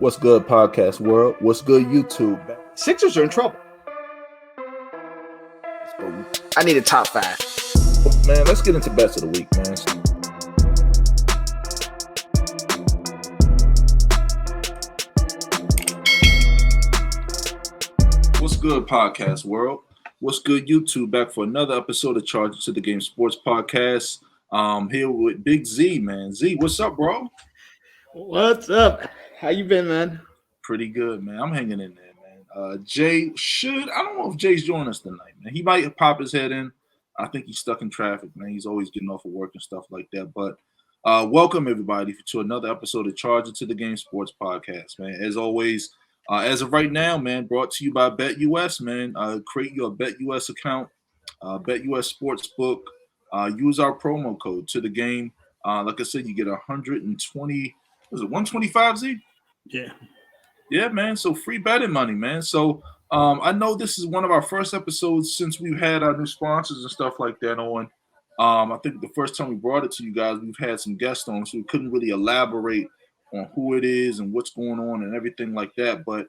What's good, podcast world? What's good, YouTube? Sixers are in trouble. I need a top five. Man, let's get into bets of the week, man. What's good, podcast world? What's good, YouTube? Back for another episode of Charge to the Game Sports Podcast. Here with Big Z, man. Z, what's up, bro? What's up? How you been, man? Pretty good, man. I'm hanging in there, man. Jay I don't know if Jay's joining us tonight, man. He might pop his head in. I think he's stuck in traffic, man. He's always getting off of work and stuff like that. But welcome, everybody, to another episode of Charge to the Game Sports Podcast, man. As always, as of right now, man, brought to you by BetUS, man. Create your BetUS account, BetUS Sportsbook. Use our promo code to the game. Like I said, you get 120. Was it 125, Z? Yeah, man. So free betting money, man. So I know this is one of our first episodes since we've had our new sponsors and stuff like that on. I think the first time we brought it to you guys, we've had some guests on, so we couldn't really elaborate on who it is and what's going on and everything like that. But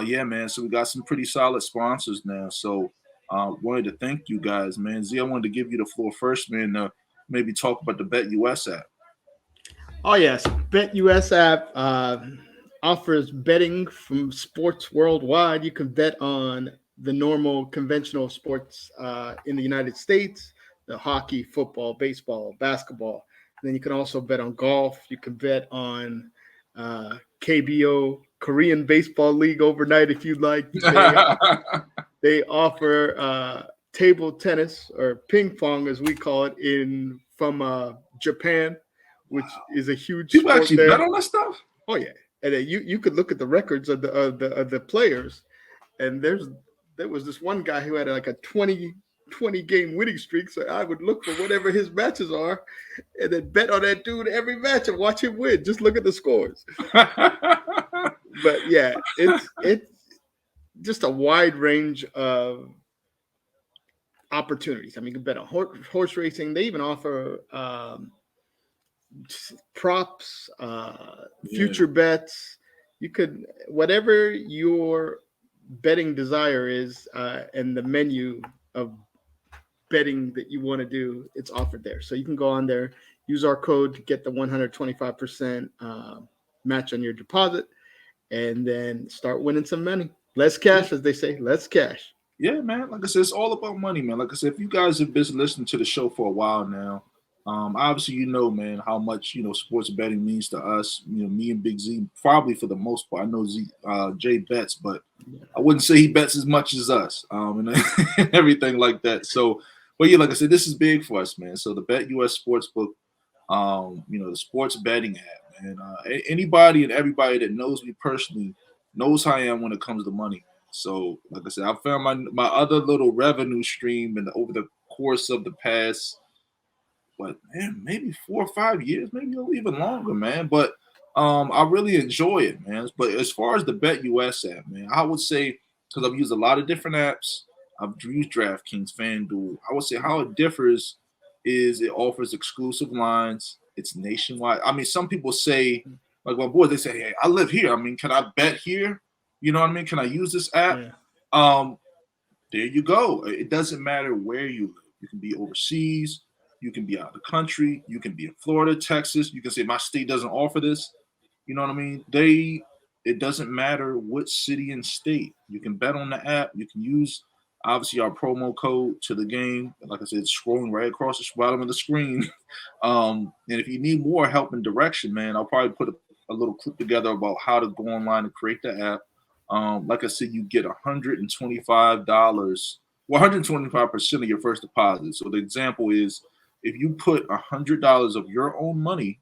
yeah, man. So we got some pretty solid sponsors now. So wanted to thank you guys, man. Z, I wanted to give you the floor first, man. Maybe talk about the BetUS app. Oh yes, BetUS app offers betting from sports worldwide. You can bet on the normal conventional sports in the United States, the hockey, football, baseball, basketball. And then you can also bet on golf. You can bet on KBO, Korean Baseball League overnight if you'd like. They offer table tennis or ping pong, as we call it, from Japan, which is a huge People sport actually there. bet on that stuff? Oh yeah, and you could look at the records of the players, and there was this one guy who had like a 20 game winning streak. So I would look for whatever his matches are, and then bet on that dude every match and watch him win. Just look at the scores. But yeah, it's just a wide range of opportunities. I mean, you can bet on horse racing. They even offer props, future bets. You could, whatever your betting desire is, and the menu of betting that you want to do, it's offered there. So you can go on there, use our code to get the 125% match on your deposit, and then start winning some money. Less cash, as they say, less cash. Yeah, man. Like I said, it's all about money, man. Like I said, if you guys have been listening to the show for a while now, obviously, you know, man, how much, sports betting means to us. Me and Big Z, probably for the most part. I know Jay bets, but I wouldn't say he bets as much as us, and everything like that. So, but yeah, like I said, this is big for us, man. So the BetUS Sportsbook, the sports betting app, man. Anybody and everybody that knows me personally knows how I am when it comes to money. So, like I said, I found my other little revenue stream over the course of the past, maybe 4 or 5 years, maybe even longer, man. But I really enjoy it, man. But as far as the BetUS app, man, I would say, because I've used a lot of different apps, I've used DraftKings, FanDuel. I would say how it differs is it offers exclusive lines. It's nationwide. I mean, some people say, like my boys, they say, hey, I live here. I mean, can I bet here? You know what I mean? Can I use this app? Yeah. There you go. It doesn't matter where you live. You can be overseas. You can be out of the country. You can be in Florida, Texas. You can say my state doesn't offer this. You know what I mean? It doesn't matter what city and state. You can bet on the app. You can use, obviously, our promo code to the game. Like I said, it's scrolling right across the bottom of the screen. And if you need more help and direction, man, I'll probably put a little clip together about how to go online and create the app. Like I said, you get $125, 125% of your first deposit. So the example is, if you put $100 of your own money,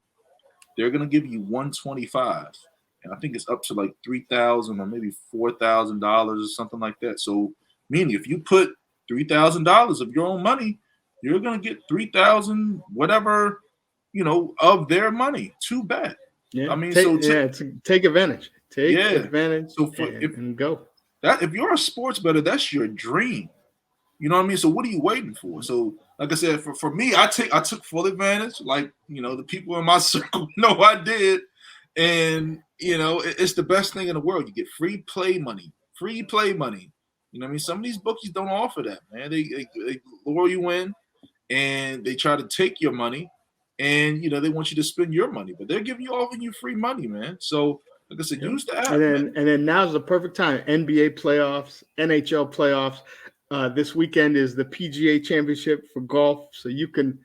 they're gonna give you $125, and I think it's up to like $3,000 or maybe $4,000 or something like that. So, meaning if you put $3,000 of your own money, you're gonna get $3,000 whatever, of their money to bet. Yeah, I mean, take advantage. Take advantage. So and go. If you're a sports bettor, that's your dream. You know what I mean? So what are you waiting for? So, like I said, for me, I took full advantage. Like, the people in my circle know I did. And it's the best thing in the world. You get free play money. Free play money. You know what I mean? Some of these bookies don't offer that, man. They lure you in and they try to take your money, and they want you to spend your money, but they're offering you free money, man. So like I said, use the app, man. And then now's the perfect time. NBA playoffs, NHL playoffs. This weekend is the PGA Championship for golf, so you can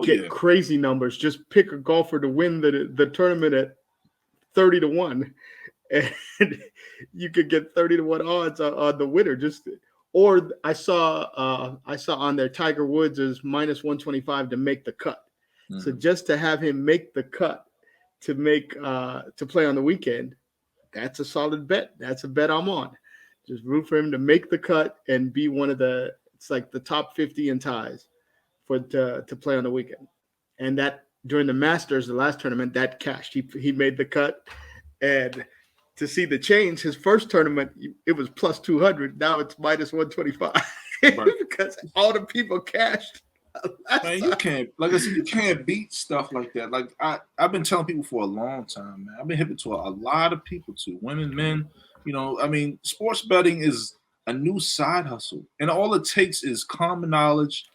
get crazy numbers. Just pick a golfer to win the tournament at 30-1, and you could get 30-1 odds on the winner. Or I saw on there Tiger Woods is -125 to make the cut. Mm-hmm. So just to have him make the cut to play on the weekend, that's a solid bet. That's a bet I'm on. Just root for him to make the cut and be one of it's like the top 50 in ties to play on the weekend. And that during the Masters, the last tournament, that cashed. He made the cut, and to see the change, his first tournament it was plus 200. Now it's -125 because all the people cashed. Man, you can't, like I said, you can't beat stuff like that. Like I've been telling people for a long time, man. I've been hip to a lot of people too, women, men. Sports betting is a new side hustle, and all it takes is common knowledge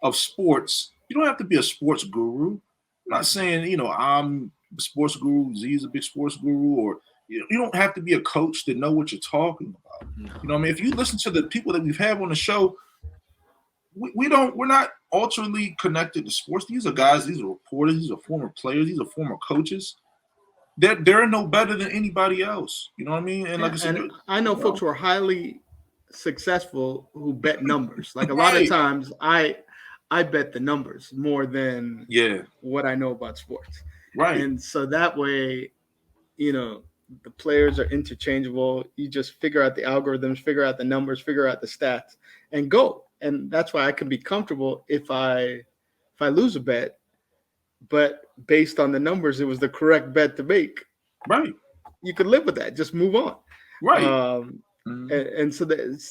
of sports. You don't have to be a sports guru. I'm not saying I'm a sports guru. Z's a big sports guru, or you don't have to be a coach to know what you're talking about. No. If you listen to the people that we've had on the show, we're not ultimately connected to sports. These are guys, these are reporters, these are former players, these are former coaches. They're no better than anybody else. You know what I mean? And like I said, I know folks who are highly successful who bet numbers. Like a lot of times I bet the numbers more than what I know about sports. Right. And so that way, the players are interchangeable. You just figure out the algorithms, figure out the numbers, figure out the stats, and go. And that's why I can be comfortable if I lose a bet, but based on the numbers, it was the correct bet to make. Right. You could live with that. Just move on. Right. And so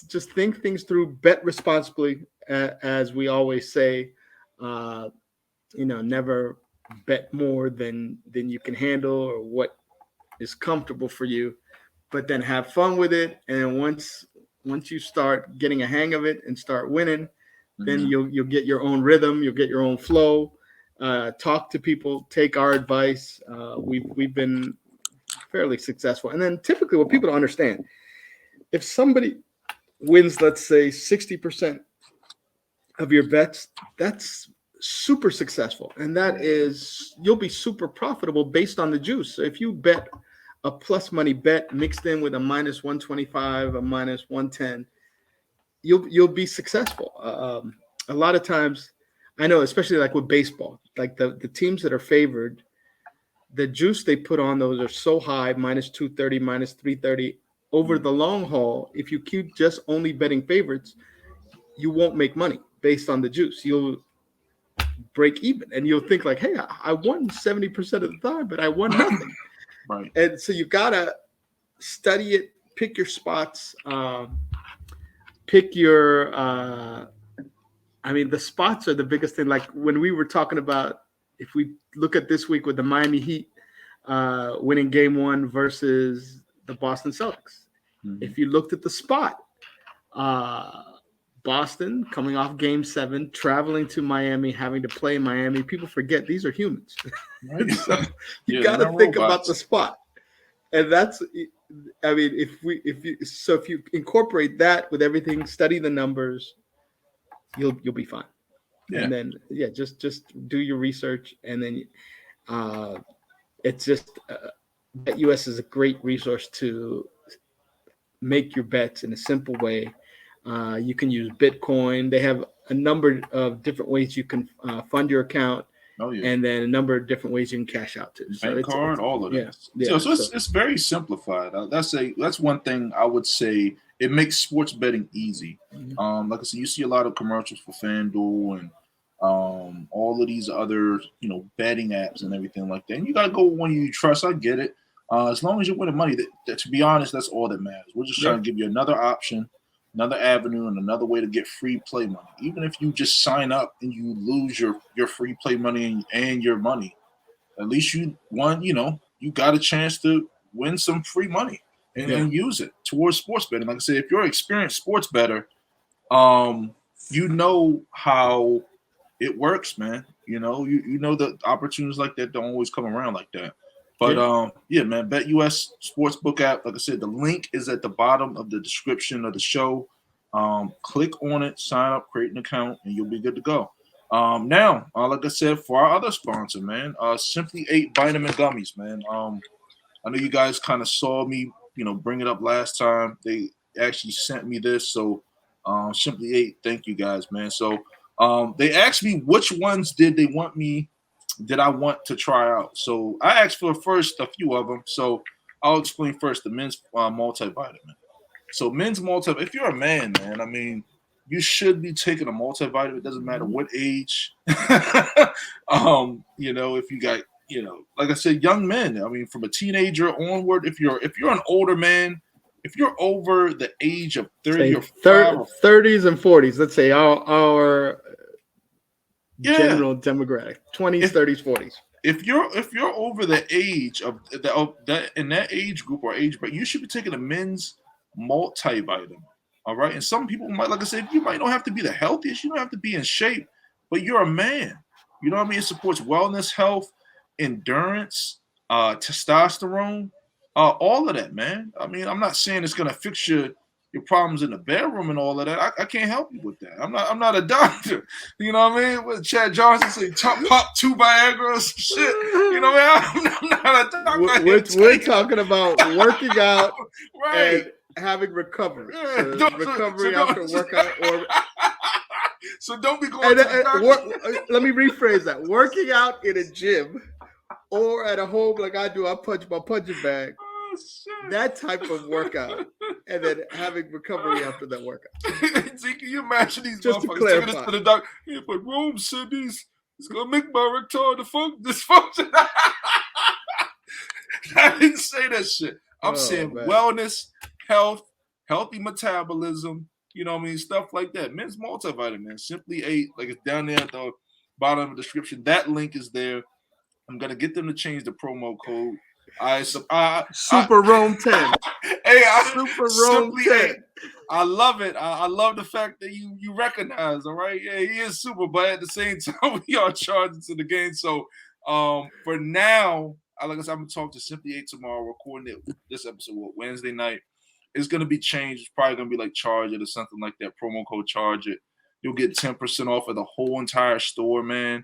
just think things through. Bet responsibly, as we always say. Never bet more than you can handle or what is comfortable for you, but then have fun with it. And once you start getting a hang of it and start winning, then you'll get your own rhythm, you'll get your own flow. Talk to people, take our advice. We've been fairly successful. And then typically what people don't understand, if somebody wins, let's say 60% of your bets, that's super successful. And that is, you'll be super profitable based on the juice. So if you bet a plus money bet mixed in with a -125, a -110, you'll be successful. A lot of times, I know, especially like with baseball, like the teams that are favored, the juice they put on those are so high, -230, -330. Over the long haul, if you keep just only betting favorites, you won't make money based on the juice. You'll break even, and you'll think like, hey, I won 70% of the time, but I won nothing. Right. And so you gotta study it, pick your spots, pick your. The spots are the biggest thing. Like when we were talking about, if we look at this week with the Miami Heat winning Game 1 versus the Boston Celtics, if you looked at the spot, Boston coming off Game 7, traveling to Miami, having to play in Miami. People forget these are humans. Right. So you got to think about the spot, and that's. If you incorporate that with everything, study the numbers, you'll be fine. Yeah. And then just do your research, and then it's just BetUS is a great resource to make your bets in a simple way. You can use Bitcoin. They have a number of different ways you can fund your account. And then a number of different ways you can cash out to. Bank card, all of that. So it's very simplified. That's one thing I would say. It makes sports betting easy. Like I said, you see a lot of commercials for FanDuel and all of these other betting apps and everything like that. And you got to go with one you trust. I get it. As long as you're winning money, that to be honest, that's all that matters. We're just trying to give you another option, another avenue, and another way to get free play money. Even if you just sign up and you lose your free play money and your money, at least you got a chance to win some free money and use it towards sports betting. Like I said, if you're an experienced sports bettor, you know how it works, man. You know the opportunities like that don't always come around like that. But man, BetUS Sportsbook app. Like I said, the link is at the bottom of the description of the show. Click on it, sign up, create an account, and you'll be good to go. Now, like I said, for our other sponsor, man, Simply 8 Vitamin Gummies, man. I know you guys kind of saw me, bring it up last time. They actually sent me this, so Simply 8, thank you guys, man. So they asked me which ones did I want to try out. So I asked for first a few of them. So I'll explain first the men's multivitamin. So men's multivitamin, if you're a man, man, I mean, you should be taking a multivitamin. It doesn't matter what age. If you got, like I said, young men, I mean, from a teenager onward, if you're an older man, if you're over the age of 30 or 30s and 40s, let's say our general demographic, 20s, 30s, 40s. If you're over the age of that in that age group or age, but you should be taking a men's multivitamin. All right. And some people might, like I said, you might not have to be the healthiest, you don't have to be in shape, but you're a man. You know what I mean? It supports wellness, health, endurance, testosterone, all of that, man. I mean, I'm not saying it's gonna fix your problems in the bedroom and all of that. I can't help you with that. I'm not a doctor. You know what I mean? What Chad Johnson say, pop 2 Viagra or some shit. You know what I mean? I'm not a doctor. We're talking about working out right. and having recovery. So recovery after workout or so don't be going to the doctor. Let me rephrase that. Working out in a gym or at a home like I do, I punch my punching bag. That type of workout, and then having recovery after that workout. See, can you imagine these just motherfuckers taking this to the doctor? Yeah, but Rome said it's gonna make my erectile dysfunction. I didn't say that shit. I'm saying wellness, health, healthy metabolism. You know what I mean? Stuff like that. Men's multivitamin, Simply 8, like it's down there at the bottom of the description. That link is there. I'm gonna get them to change the promo code. Super Rome 10. Hey, Super Rome 10. I love it. I love the fact that you recognize. All right, yeah, he is super, but at the same time, we are charging to the game. So, for now, like I said, I'm gonna talk to Simply 8 tomorrow. Recording this episode Wednesday night. It's gonna be changed. It's probably gonna be like Charge It or something like that. Promo code Charge It. You'll get 10% off of the whole entire store, man.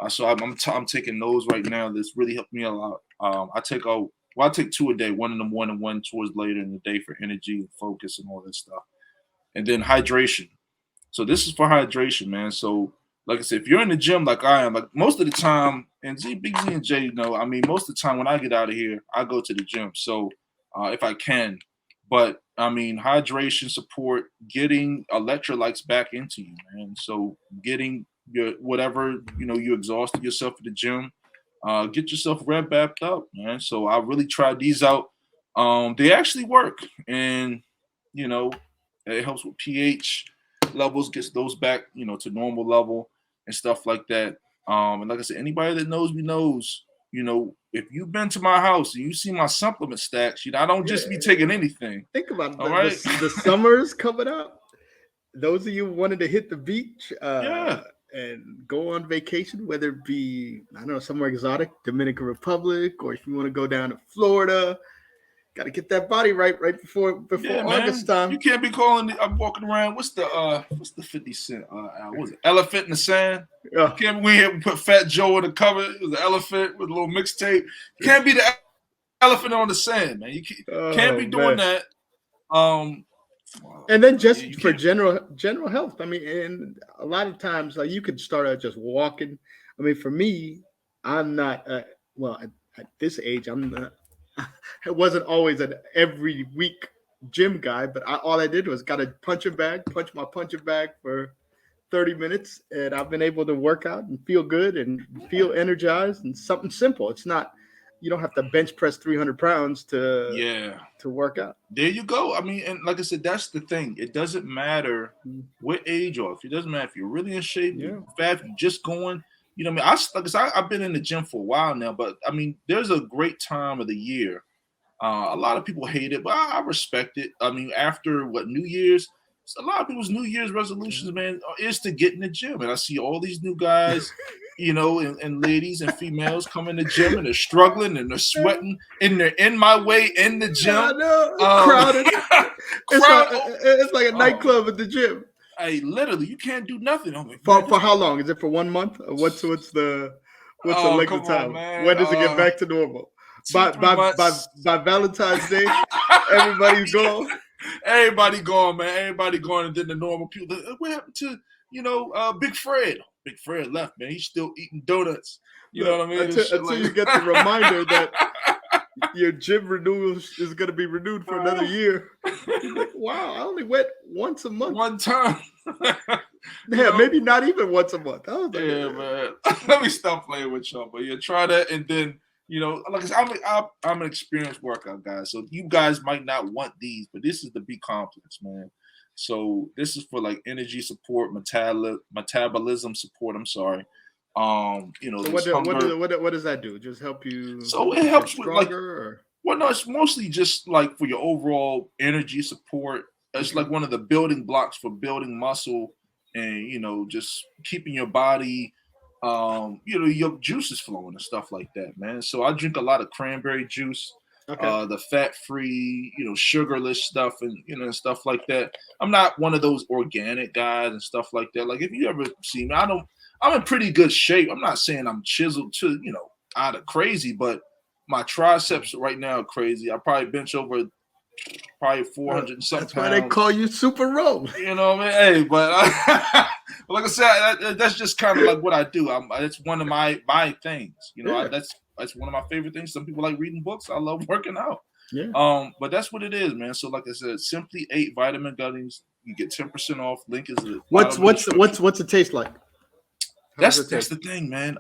So I'm taking those right now. This really helped me a lot. I take 2 a day, one in the morning, one towards later in the day for energy and focus and all that stuff. And then hydration. So this is for hydration, man. So like I said, if you're in the gym like I am, like most of the time, and Big Z and Jay, I mean, most of the time when I get out of here, I go to the gym. So if I can, but I mean, hydration support, getting electrolytes back into you, man. So getting your whatever, you exhausted yourself at the gym, get yourself red backed up, man. So I really tried these out. They actually work, and it helps with pH levels, gets those back, to normal level and stuff like that. And like I said, anybody that knows me knows, if you've been to my house and you see my supplement stacks, I don't just be taking anything. Think about the summers coming up. Those of you wanting to hit the beach, and go on vacation, whether it be, I don't know, somewhere exotic, Dominican Republic, or if you want to go down to Florida, got to get that body right before August time. You can't be I'm walking around. What's the 50 Cent? What was it? Elephant in the Sand. Yeah. We put Fat Joe on the cover. It was an elephant with a little mixtape. You can't be the elephant on the sand, man. You can't be doing that. And then just for general health. I mean, and a lot of times, like, you could start out just walking. I mean, for me, I'm not at this age, I'm not. I wasn't always an every week gym guy, but all I did was got a punch my punching bag for 30 minutes, and I've been able to work out and feel good and feel energized, and something simple. It's not. You don't have to bench press 300 pounds to work out. There you go. I mean, and like I said, that's the thing. It doesn't matter what age or if it doesn't matter if you're really in shape, you're fat, you're just going. You know what I mean? I've been in the gym for a while now, but I mean, there's a great time of the year A lot of people hate it, but I respect it. I mean, after New Year's, a lot of people's New Year's resolutions, man, is to get in the gym. And I see all these new guys, and ladies and females come in the gym and they're struggling and they're sweating and they're in my way in the gym. I know. Crowded. It's like a nightclub at the gym. Hey, literally, you can't do nothing. For how long? Is it for 1 month? What's the length of time? When does it get back to normal? By Valentine's Day, everybody's gone. Everybody gone, man. Everybody gone, and then the normal people. What happened to Big Fred? Big Fred left, man. He's still eating donuts. You know what I mean? Until you get the reminder that your gym renewal is going to be renewed for another year. Like, wow, I only went once a month. One time. Maybe not even once a month. Man. Let me stop playing with y'all. But try that, and then. Like I said, I'm an experienced workout guy, so you guys might not want these, but this is the B complex, man. So this is for like energy support, metabolism support. I'm sorry. So what does that do? Just help you? So it helps with no, it's mostly just like for your overall energy support. It's like one of the building blocks for building muscle and just keeping your body. Your juice is flowing and stuff like that, man. So I drink a lot of cranberry juice, the fat-free, sugarless stuff and stuff like that. I'm not one of those organic guys and stuff like that. Like if you ever see me, I'm in pretty good shape. I'm not saying I'm chiseled to, out of crazy, but my triceps right now are crazy. I probably bench over 400 and something. That's why they call you Super Roll. You know what I mean? Hey, but like I said, that's just kind of like what I do. It's one of my things. That's one of my favorite things. Some people like reading books. I love working out. Yeah. But that's what it is, man. So like I said, Simply 8 vitamin gummies. You get 10% off. Link is what's it taste like? That's the thing, man.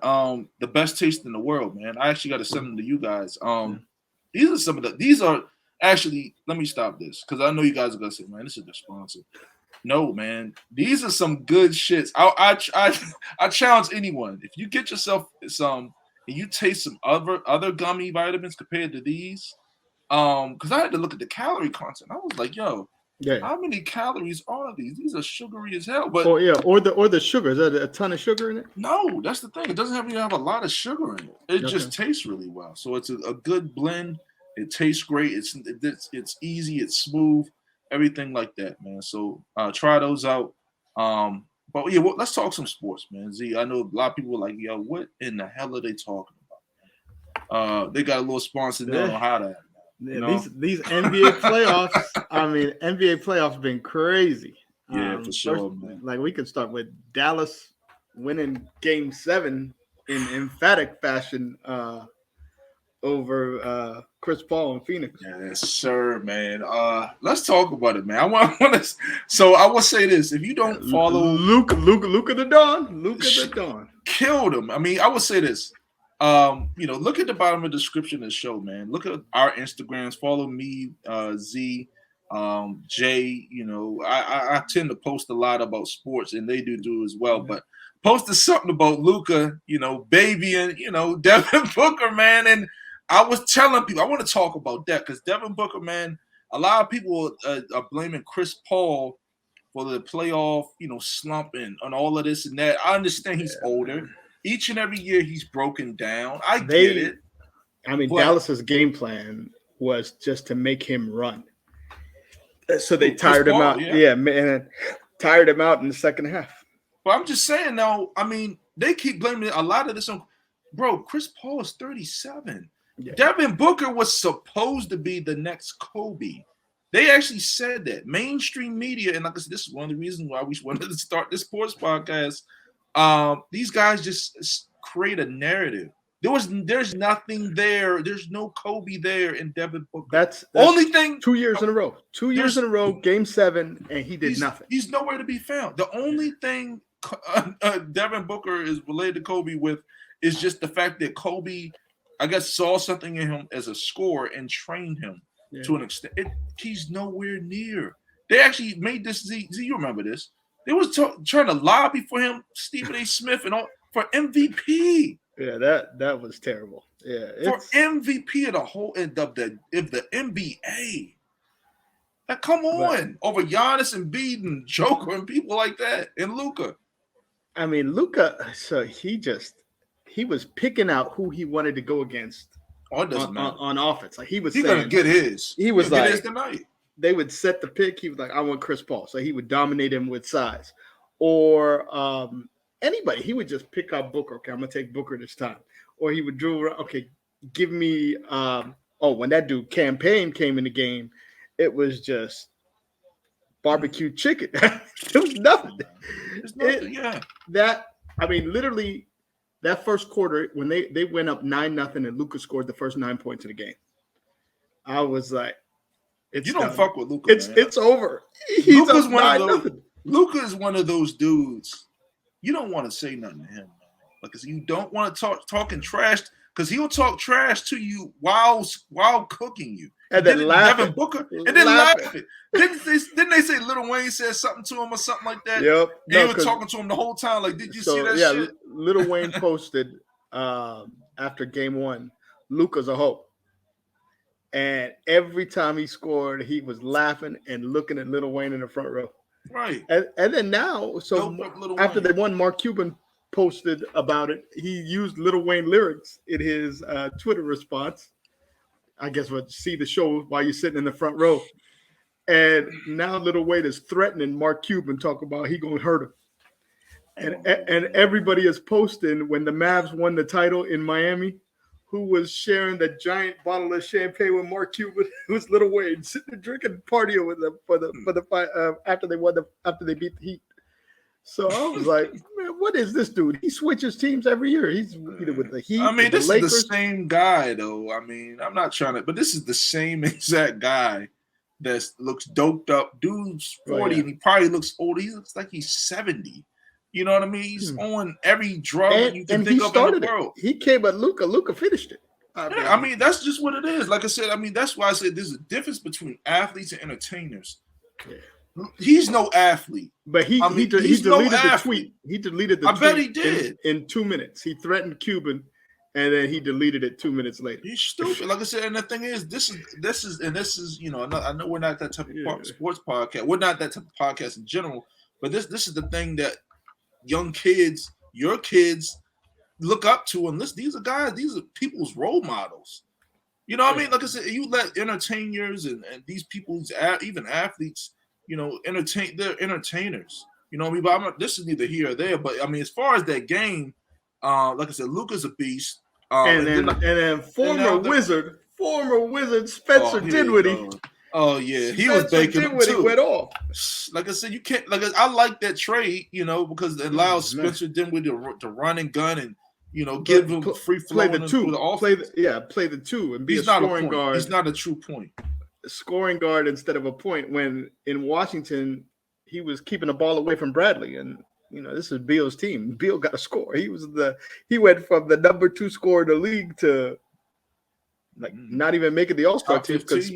The best taste in the world, man. I actually got to send them to you guys. These are actually, let me stop this because I know you guys are gonna say, man, this is the sponsor. No, man, these are some good shits. I challenge anyone. If you get yourself some and you taste some other gummy vitamins compared to these, because I had to look at the calorie content. I was like, yo, how many calories are these? These are sugary as hell. But or the sugar. Is there a ton of sugar in it? No, that's the thing. It doesn't even have a lot of sugar in it. It just tastes really well. So it's a good blend. It tastes great. It's easy. It's smooth. Everything like that, man. So try those out. But let's talk some sports, man. Z, I know a lot of people are like, yo, what in the hell are they talking about? They got a little sponsor now on how to. These NBA playoffs. I mean, NBA playoffs have been crazy. Yeah, for sure, man. Like we could start with Dallas winning Game 7 in emphatic fashion. Over Chris Paul and Phoenix. Yes, sir, man. Let's talk about it, man. I want to. So I will say this: if you don't follow Luka the Don, killed him. I mean, I will say this. Look at the bottom of the description of the show, man. Look at our Instagrams. Follow me, Z, Jay. I tend to post a lot about sports, and they do as well. But posted something about Luka, baby, and Devin Booker, man, and I was telling people I want to talk about that because Devin Booker, man, a lot of people are blaming Chris Paul for the playoff, slump and all of this and that. I understand he's older. Each and every year he's broken down. I get it. I mean, Dallas's game plan was just to make him run. So they tired him out. Yeah, man, tired him out in the second half. But I'm just saying now, I mean, they keep blaming a lot of this on Chris Paul is 37. Yeah. Devin Booker was supposed to be the next Kobe. They actually said that. Mainstream media, and like I said, this is one of the reasons why we wanted to start this sports podcast. These guys just create a narrative. There's nothing there. There's no Kobe there in Devin Booker. That's only thing. 2 years in a row. 2 years in a row, Game 7, and he did nothing. He's nowhere to be found. The only thing Devin Booker is related to Kobe with is just the fact that Kobe, I guess, saw something in him as a scorer and trained him to an extent. He's nowhere near. They actually made this. Z, you remember this? They was trying to lobby for him, Stephen A. Smith, and all for MVP. Yeah, that was terrible. Yeah, For MVP of the whole of the NBA. Like, come on, over Giannis and Embiid and Joker and people like that, and Luka. I mean, Luka. So he was picking out who he wanted to go against. Oh, it doesn't matter on offense. Like he's gonna get his. He was like, get his tonight. They would set the pick. He was like, I want Chris Paul, so he would dominate him with size, or anybody. He would just pick out Booker. Okay, I'm gonna take Booker this time, or he would drill around. Okay, give me. When that dude Campaign came in the game, it was just barbecue chicken. It was nothing. Literally, that first quarter when they went up 9-0 and Luka scored the first 9 points of the game, I was like, you don't fuck with Luka. It's over. Luka's Luka is one of those dudes. You don't want to say nothing to him, man, because you don't want to talking trash. Because he'll talk trash to you while cooking you, and then laughing. Booker, and then laughing. Didn't they say Lil Wayne said something to him or something like that? Yep. They were talking to him the whole time. Like, did you see that shit? Lil Wayne posted after game 1, Luka's a hoe. And every time he scored, he was laughing and looking at Lil Wayne in the front row. Right. And then now, so after they won, Mark Cuban posted about it. He used Lil Wayne lyrics in his Twitter response. I guess see the show while you're sitting in the front row. And now Lil Wayne is threatening Mark Cuban, talk about he gonna hurt him. And everybody is posting when the Mavs won the title in Miami, who was sharing the giant bottle of champagne with Mark Cuban, who's Lil Wayne sitting there drinking, partying with them for the fight after they beat the Heat. So I was like, man, what is this dude? He switches teams every year. He's either with the Heat. I mean, this Lakers. is the same guy, though. I mean, I'm not trying to, but this is the same exact guy that looks doped up. Dude's 40 and he probably looks old. He looks like he's 70. You know what I mean? He's on every drug you can think of in the world. He came at Luka. Luka finished it. I mean, that's just what it is. Like I said, I mean, that's why I said there's a difference between athletes and entertainers. Yeah. He's no athlete, but he deleted the tweet. He deleted the tweet. I bet he did in 2 minutes. He threatened Cuban, and then he deleted it 2 minutes later. He's stupid. Like I said, and the thing is, this is you know, I know we're not that type of sports podcast. We're not that type of podcast in general, but this is the thing that young kids, your kids, look up to, and these are people's role models. You know what I mean? Like I said, you let entertainers and these people's even athletes. You know, they're entertainers. You know what I mean? But this is neither here or there. But I mean, as far as that game, like I said, Luka's a beast. And then former Wizard Spencer Dinwiddie. Oh yeah, he was baking them too. Went off. Like I said, you can't. I like that trade, you know, because it allows Spencer Dinwiddie to run and gun and give him free flow. Play the two. Play the two and be a scoring guard. He's not a true point. Scoring guard instead of a point, when in Washington he was keeping the ball away from Bradley, and this is Beal's team. Beal got to score. He went from the number 2 scorer in the league to not even making the All-Star team because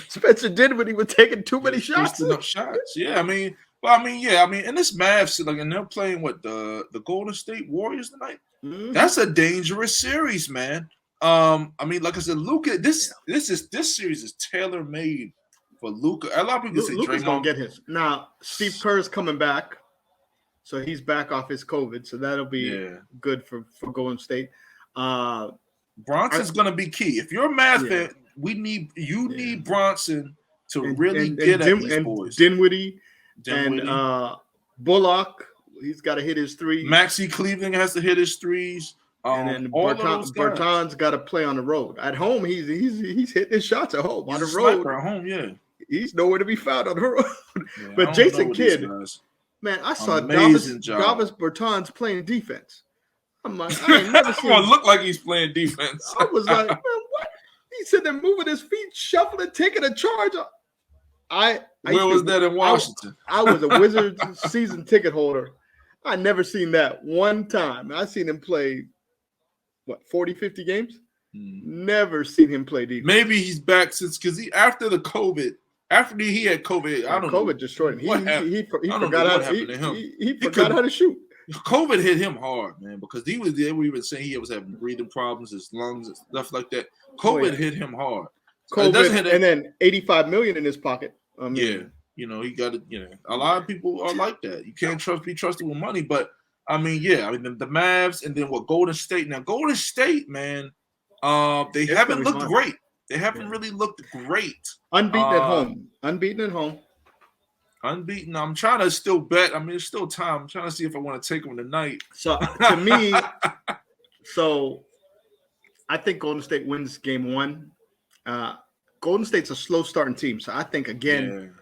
Spencer Dinwiddie was taking too many shots. Yeah, and this Mavs and they're playing with the Golden State Warriors tonight. Mm-hmm. That's a dangerous series, man. Like I said, Luka, this series is tailor made for Luka. A lot of people say Luka's gonna get his. Now Steve Kerr's coming back, so he's back off his COVID, so that'll be good for Golden State. Bronson's gonna be key. If you're a Mavs fan, you need Bronson to really get at these boys. Dinwiddie. And Bullock, he's got to hit his three. Maxi Cleveland has to hit his threes. And then Bertan's got to play on the road. At home, he's hitting his shots at home. On the road, at home, he's nowhere to be found on the road. Yeah, but Jason Kidd, man, I saw Davis Bertans playing defense. I'm like, I ain't never seen him look like he's playing defense. I was like, man, what? He's sitting there moving his feet, shuffling, taking a charge. Where was that in Washington? I was a Wizards season ticket holder. I never seen that one time. I seen him play. 40, 50 games? Never seen him play defense. Maybe he's back because he had COVID. I don't know. COVID destroyed him. He forgot how to shoot. COVID hit him hard, man, because they were even saying he was having breathing problems, his lungs and stuff like that. COVID hit him hard. COVID, and then $85 million in his pocket. Yeah, he got it. A lot of people are like that. You can't be trusted with money, but the Mavs, and then Golden State. Now, Golden State, man, they haven't looked great. They haven't really looked great. Unbeaten at home. Unbeaten. I'm trying to still bet. I mean, there's still time. I'm trying to see if I want to take them tonight. So to me, I think Golden State wins game 1. Golden State's a slow starting team. So I think, again,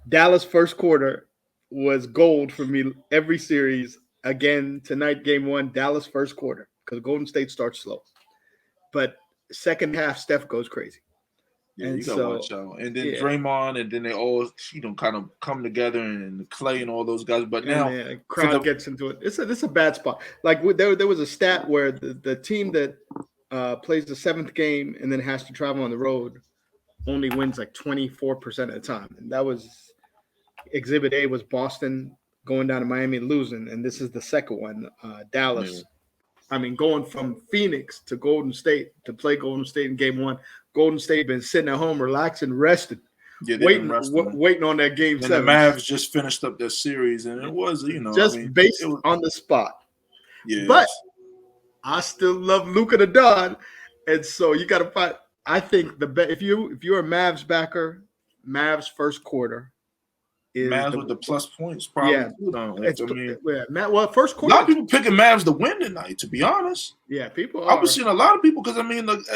Dallas first quarter was gold for me every series. Again, tonight, game 1, Dallas first quarter, because Golden State starts slow. But second half, Steph goes crazy. Yeah, you gotta watch out. And then Draymond, and then they all, kind of come together, and Clay and all those guys. But now, crowd gets into it. It's a bad spot. Like there was a stat where the team that plays the 7th game and then has to travel on the road only wins like 24% of the time, and that was Exhibit A was Boston going down to Miami and losing, and this is the second one, Dallas. Yeah. I mean, going from Phoenix to Golden State to play Golden State in game 1. Golden State been sitting at home, relaxing, resting, waiting on that game 7. The Mavs just finished up their series, and it was, based on the spot. Yeah, but I still love Luka the Don, and so you got to find. I think if you're a Mavs backer, Mavs first quarter. Mavs with the plus points, probably. First quarter. A lot of people picking Mavs to win tonight, to be honest. Yeah, people are. I was seeing a lot of people because,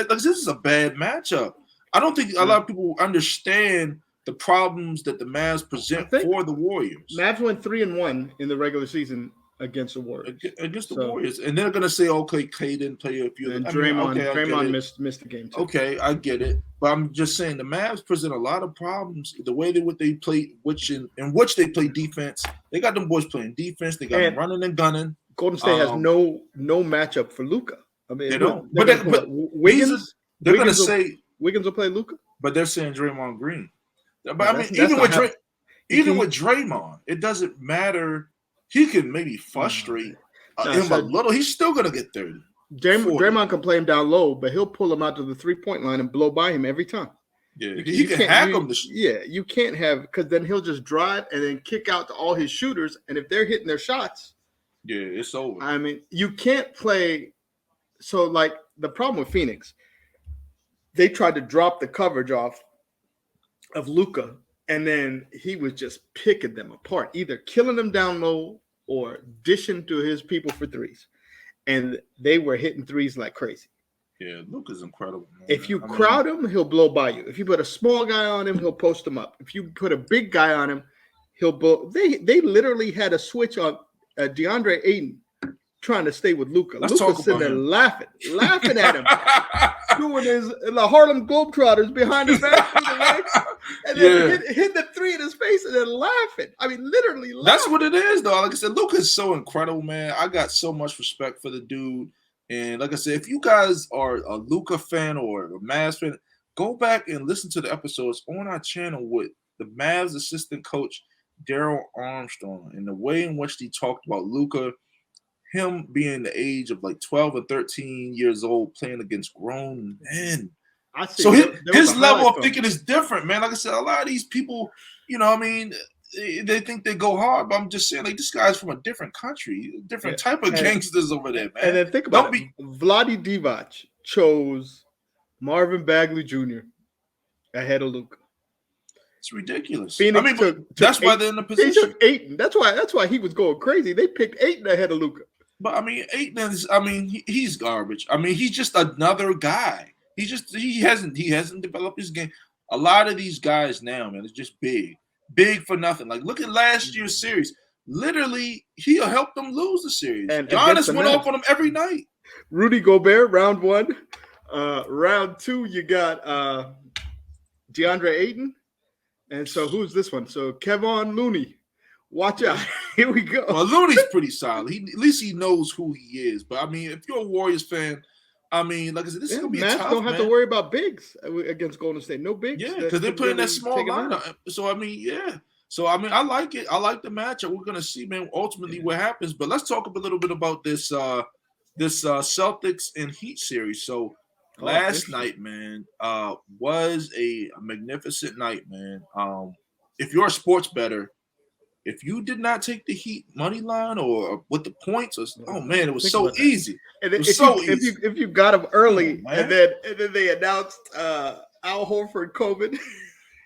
this is a bad matchup. I don't think a lot of people understand the problems that the Mavs present for the Warriors. Mavs went 3-1 in the regular season against the Warriors. Warriors. And they're going to say, okay, Clay didn't play a few. And Draymond missed the game too. Okay, I get it. But I'm just saying the Mavs present a lot of problems. The way they play, in which they play defense. They got them boys playing defense. They got them running and gunning. Golden State has no matchup for Luka. I mean, they don't. Wiggins. They're going to say Wiggins will play Luka. But they're saying Draymond Green. But even with Draymond, it doesn't matter. He can maybe frustrate him a little. He's still going to get 30. Draymond can play him down low, but he'll pull him out to the 3-point line and blow by him every time. Yeah, he can hack him. You can't have, because then he'll just drive and then kick out to all his shooters. And if they're hitting their shots, it's over. I mean, you can't play. So, like, the problem with Phoenix, they tried to drop the coverage off of Luka, and then he was just picking them apart, either killing them down low or dishing to his people for threes. And they were hitting threes like crazy. Yeah, Luka's incredible, man. If you crowd him, he'll blow by you. If you put a small guy on him, he'll post him up. If you put a big guy on him, he'll blow. They literally had a switch on DeAndre Ayton trying to stay with Luka. Luka's sitting there laughing at him, doing the Harlem Globetrotters behind his back, and then hit the 3 in his face and then laughing. I mean, literally laughing. That's what it is, though. Like I said, Luka's so incredible, man. I got so much respect for the dude. And like I said, if you guys are a Luka fan or a Mavs fan, go back and listen to the episodes on our channel with the Mavs assistant coach, Daryl Armstrong, and the way in which he talked about Luka, him being the age of like 12 or 13 years old, playing against grown men. So his level of thinking is different, man. Like I said, a lot of these people, they think they go hard, but I'm just saying, like, this guy's from a different country, different type of gangsters over there, man. And then think about it. Vlade Divac chose Marvin Bagley Jr. ahead of Luka. It's ridiculous. Phoenix that's why they're in the position. They took Ayton. That's why he was going crazy. They picked Ayton ahead of Luka. But Ayton is. He's garbage. He's just another guy. He hasn't developed his game. A lot of these guys now, man, it's just big for nothing. Like, look at last year's series. Literally, he'll help them lose the series. And Giannis went off on them every night. Rudy Gobert, round 1. Round 2, you got DeAndre Ayton. And so who's this one? So Kevon Looney. Watch out. Here we go. Well, Looney's pretty solid. At least he knows who he is. But, if you're a Warriors fan, like I said, this is going to be tough, don't have to worry about bigs against Golden State. No bigs. Yeah, because they're playing that small lineup. So, So I mean, I like it. I like the matchup. We're gonna see, man, ultimately what happens. But let's talk a little bit about this Celtics and Heat series. So last night, man, was a magnificent night, man. If you're a sports bettor, if you did not take the Heat money line or with the points, oh man, it was so easy. And it was so easy. If you got them early, and then they announced Al Horford COVID.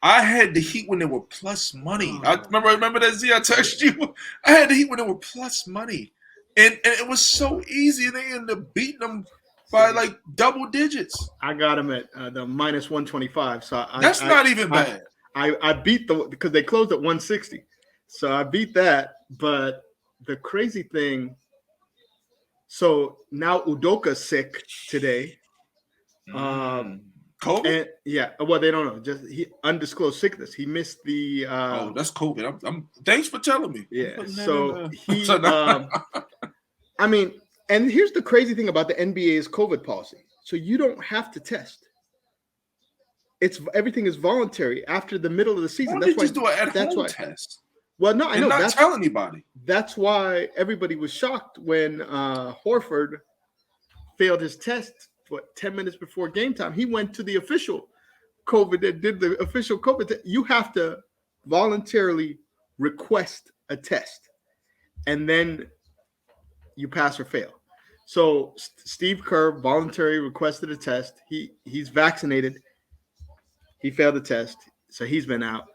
I had the Heat when they were plus money. I remember that, Z. I texted you. I had the Heat when they were plus money. And it was so easy. And they ended up beating them by like double digits. I got them at the minus 125. So that's not even bad. I beat because they closed at 160. So I beat that. But the crazy thing, so now Udoka's sick today. COVID? And, well, they don't know. Just undisclosed sickness. He missed the. That's COVID. I'm thanks for telling me. Yeah. So he. I mean, and here's the crazy thing about the NBA's COVID policy. So you don't have to test. Everything is voluntary after the middle of the season. Why don't you just do an at-home test? Well, no, I know. Not tell anybody. That's why everybody was shocked when Horford failed his test. 10 minutes before game time, he went to the official COVID that did the official COVID. You have to voluntarily request a test, and then you pass or fail. So Steve Kerr voluntarily requested a test. He's vaccinated. He failed the test, so he's been out.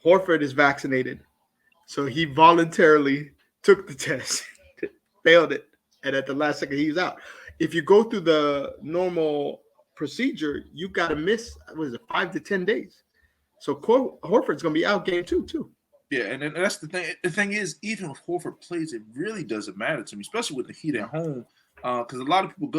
Horford is vaccinated, so he voluntarily took the test, failed it, and at the last second he's out. If you go through the normal procedure, you got to miss, 5 to 10 days. So Horford's going to be out game 2 too. Yeah, and that's the thing. The thing is, even if Horford plays, it really doesn't matter to me, especially with the Heat at home, because a lot of people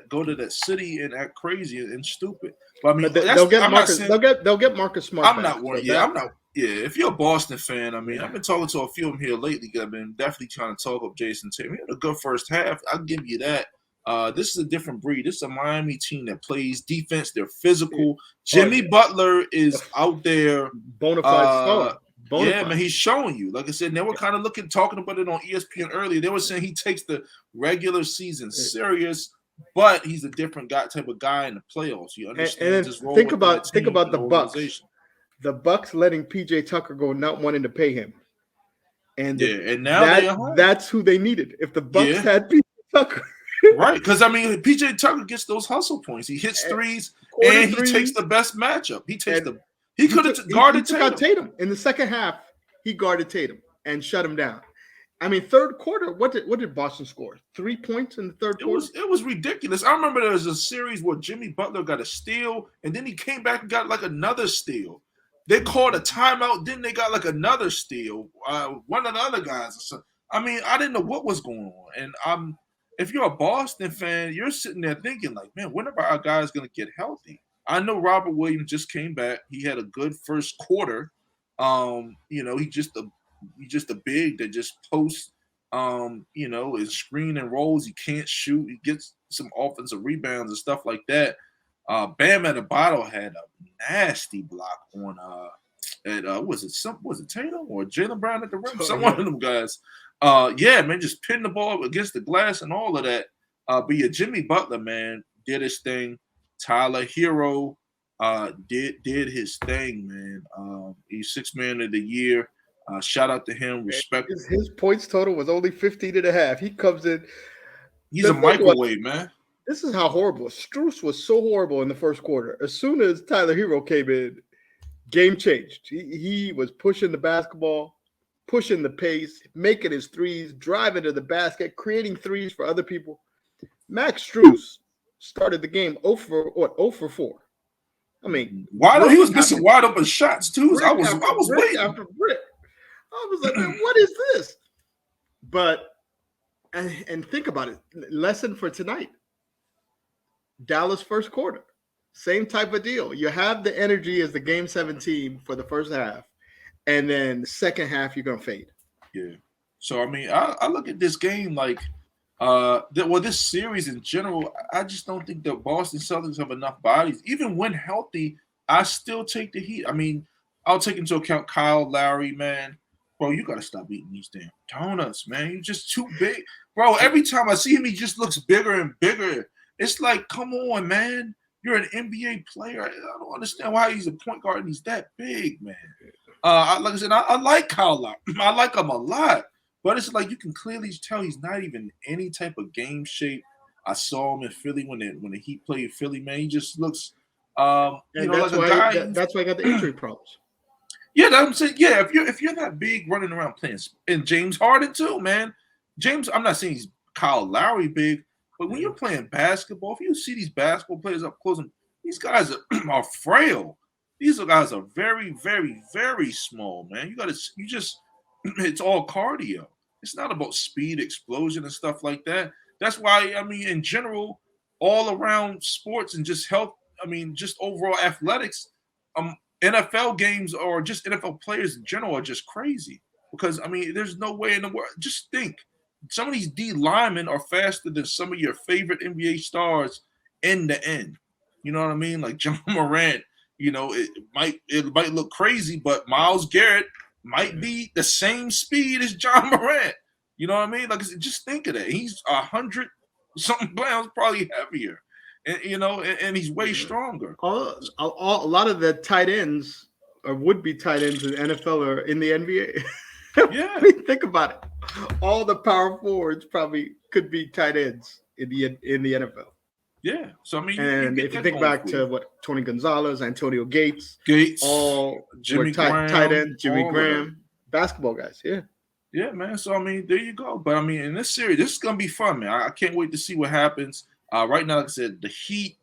go to that city and act crazy and stupid. But I mean, they'll get Marcus Smart. I'm not worried. Yeah, I'm not. Yeah, if you're a Boston fan, I mean, I've been talking to a few of them here lately. I've been definitely trying to talk up Jason Tatum. He had a good first half. I'll give you that. This is a different breed. This is a Miami team that plays defense. They're physical. Jimmy Butler is out there. Bona fide star. Man, he's showing you. Like I said, they were kind of talking about it on ESPN earlier. They were saying he takes the regular season serious, but he's a different type of guy in the playoffs. He understands his role. Think about the Bucks. The Bucks letting PJ Tucker go, not wanting to pay him. And now that's who they needed. If the Bucks had PJ Tucker. Right, because I mean, PJ Tucker gets those hustle points. He hits threes, and he takes the best matchup. He could have guarded Tatum in the second half. He guarded Tatum and shut him down. I mean, third quarter. What did Boston score? 3 points in the third quarter. It was ridiculous. I remember there was a series where Jimmy Butler got a steal, and then he came back and got like another steal. They called a timeout. Then they got like another steal. One of the other guys. I mean, I didn't know what was going on, and if you're a Boston fan, you're sitting there thinking like, man, when are our guys going to get healthy? I know Robert Williams just came back. He had a good first quarter. He's just a big that just posts, his screen and rolls. He can't shoot. He gets some offensive rebounds and stuff like that. Bam Adebayo had a nasty block on was it Tatum or Jaylen Brown at the rim? One of them guys. Just pinning the ball against the glass and all of that. But Jimmy Butler, man, did his thing. Tyler Hero did his thing, man. He's Sixth Man of the Year. Shout out to him. Respect. His points total was only 15.5. He comes in. He's a microwave, man. This is how horrible. Strus was so horrible in the first quarter. As soon as Tyler Hero came in, game changed. He was pushing the basketball, pushing the pace, making his threes, driving to the basket, creating threes for other people. Max Strus started the game 0 for 4. I mean, he was missing wide open shots too. I was waiting after brick. I was like, man, what is this? But and think about it. Lesson for tonight. Dallas first quarter. Same type of deal. You have the energy as the Game 7 team for the first half, and then the second half you're gonna fade. Yeah. So I mean, I look at this game like this series in general. I just don't think the Boston Celtics have enough bodies. Even when healthy, I still take the Heat. I mean, I'll take into account Kyle Lowry, man. Bro, you gotta stop eating these damn donuts, man. You're just too big, bro. Every time I see him, he just looks bigger and bigger. It's like, come on, man. You're an NBA player. I don't understand why he's a point guard and he's that big, man. Like I said, I like Kyle Lowry. I like him a lot, but it's like you can clearly tell he's not even any type of game shape. I saw him in Philly when the Heat played Philly, man. He just looks, And like a guy. that's why I got the injury problems. Yeah, I'm saying, yeah. If you're that big running around playing, and James Harden too, man. James, I'm not saying he's Kyle Lowry big, but when you're playing basketball, if you see these basketball players up close, these guys are frail. These guys are very, very, very small, man. It's all cardio. It's not about speed, explosion, and stuff like that. That's why, I mean, in general, all around sports and just health, I mean, just overall athletics, NFL games or just NFL players in general are just crazy. Because, I mean, there's no way in the world. Just think. Some of these D linemen are faster than some of your favorite NBA stars end to end. You know what I mean? Like John Morant, it might look crazy, but Myles Garrett might be the same speed as John Morant. You know what I mean? Like, just think of that. He's 100-something pounds, probably heavier, and he's way stronger. A lot of the tight ends or would-be tight ends in the NFL or in the NBA. Yeah. I mean, think about it. All the power forwards probably could be tight ends in the NFL. Yeah. So I mean, and if you think back to what Tony Gonzalez, Antonio Gates, all Jimmy were tight end, Jimmy Graham, basketball guys. Yeah. Yeah, man. So I mean, there you go. But I mean, in this series, this is gonna be fun, man. I can't wait to see what happens. Right now, like I said, the Heat.